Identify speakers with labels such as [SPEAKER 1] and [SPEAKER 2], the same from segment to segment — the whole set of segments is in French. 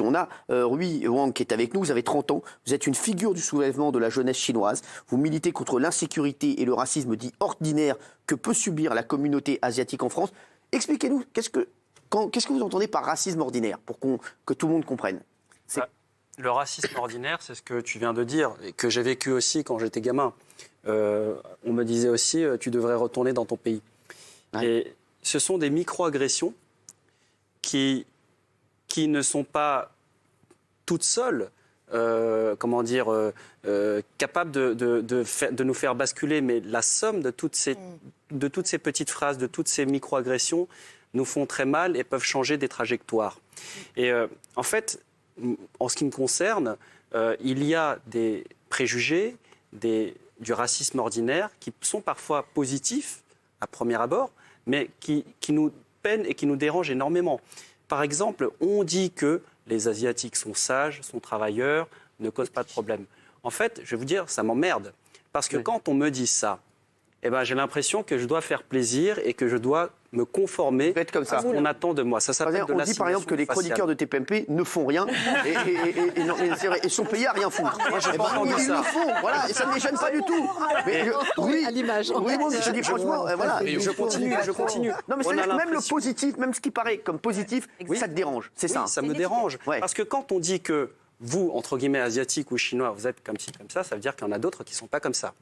[SPEAKER 1] On a Rui Wang qui est avec nous, vous avez 30 ans, vous êtes une figure du soulèvement de la jeunesse chinoise, vous militez contre l'insécurité et le racisme dit ordinaire que peut subir la communauté asiatique en France. Expliquez-nous, qu'est-ce que vous entendez par racisme ordinaire, pour que tout le monde comprenne?
[SPEAKER 2] Le racisme ordinaire, c'est ce que tu viens de dire, et que j'ai vécu aussi quand j'étais gamin. On me disait aussi, tu devrais retourner dans ton pays. Ouais. Et ce sont des micro-agressions qui ne sont pas toutes seules, capables de nous faire basculer, mais la somme de toutes ces petites phrases, de toutes ces micro-agressions nous font très mal et peuvent changer des trajectoires. Et en fait, en ce qui me concerne, il y a des préjugés, du racisme ordinaire qui sont parfois positifs à premier abord, mais qui nous peinent et qui nous dérangent énormément. Par exemple, on dit que les Asiatiques sont sages, sont travailleurs, ne causent pas de problème. En fait, je vais vous dire, ça m'emmerde. Parce que quand on me dit ça, eh ben, j'ai l'impression que je dois faire plaisir et que je dois me conformer
[SPEAKER 1] comme ça.
[SPEAKER 2] à ce qu'on attend de moi. Ça s'appelle de
[SPEAKER 1] on dit par exemple que les chroniqueurs de TPMP ne font rien et sont payés à rien foutre.
[SPEAKER 2] Moi, j'ai pas entendu
[SPEAKER 1] ils
[SPEAKER 2] ça.
[SPEAKER 1] le font, voilà, et ça ne les gêne pas du tout. Mais
[SPEAKER 3] à l'image.
[SPEAKER 1] Oui, je dis franchement, voilà.
[SPEAKER 2] Je continue.
[SPEAKER 1] Non, mais c'est-à-dire que même le positif, même ce qui paraît comme positif, ça te dérange, c'est ça.
[SPEAKER 2] Oui, ça me dérange. Ouais. Parce que quand on dit que vous, entre guillemets, asiatiques ou chinois, vous êtes comme ci, comme ça veut dire qu'il y en a d'autres qui ne sont pas comme ça.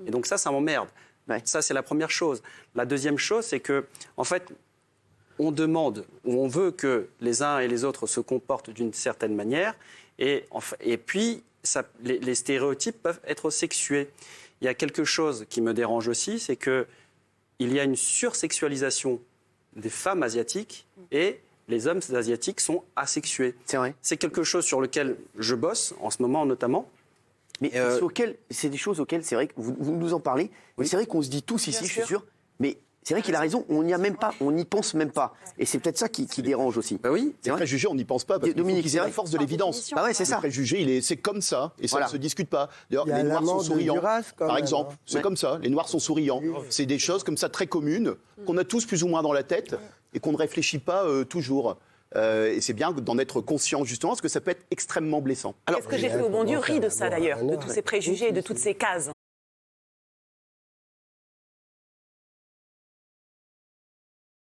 [SPEAKER 2] Et donc ça m'emmerde. Ouais. Ça, c'est la première chose. La deuxième chose, c'est que, en fait, on demande ou on veut que les uns et les autres se comportent d'une certaine manière, et puis les stéréotypes peuvent être sexués. Il y a quelque chose qui me dérange aussi, c'est qu'il y a une sursexualisation des femmes asiatiques et les hommes asiatiques sont asexués.
[SPEAKER 1] C'est vrai.
[SPEAKER 2] C'est quelque chose sur lequel je bosse en ce moment notamment.
[SPEAKER 1] Mais c'est des choses auxquelles, c'est vrai que vous nous en parlez, mais c'est vrai qu'on se dit tous ici, je suis sûr, mais c'est vrai qu'il a raison, on n'y pense même pas. Et c'est peut-être ça qui dérange aussi.
[SPEAKER 4] Bah oui, les préjugés, on n'y pense pas, parce que c'est la force de l'évidence.
[SPEAKER 1] Bah ouais, c'est ça.
[SPEAKER 4] Les préjugés, c'est comme ça, et ça ne se discute pas. D'ailleurs, les Noirs sont souriants, par exemple. C'est comme ça, les Noirs sont souriants. C'est des choses comme ça très communes, qu'on a tous plus ou moins dans la tête, et qu'on ne réfléchit pas toujours. Et c'est bien d'en être conscient, justement, parce que ça peut être extrêmement blessant.
[SPEAKER 5] Est-ce que j'ai fait au bon Dieu rit de ça, d'ailleurs, de tous ces préjugés, de toutes ces cases?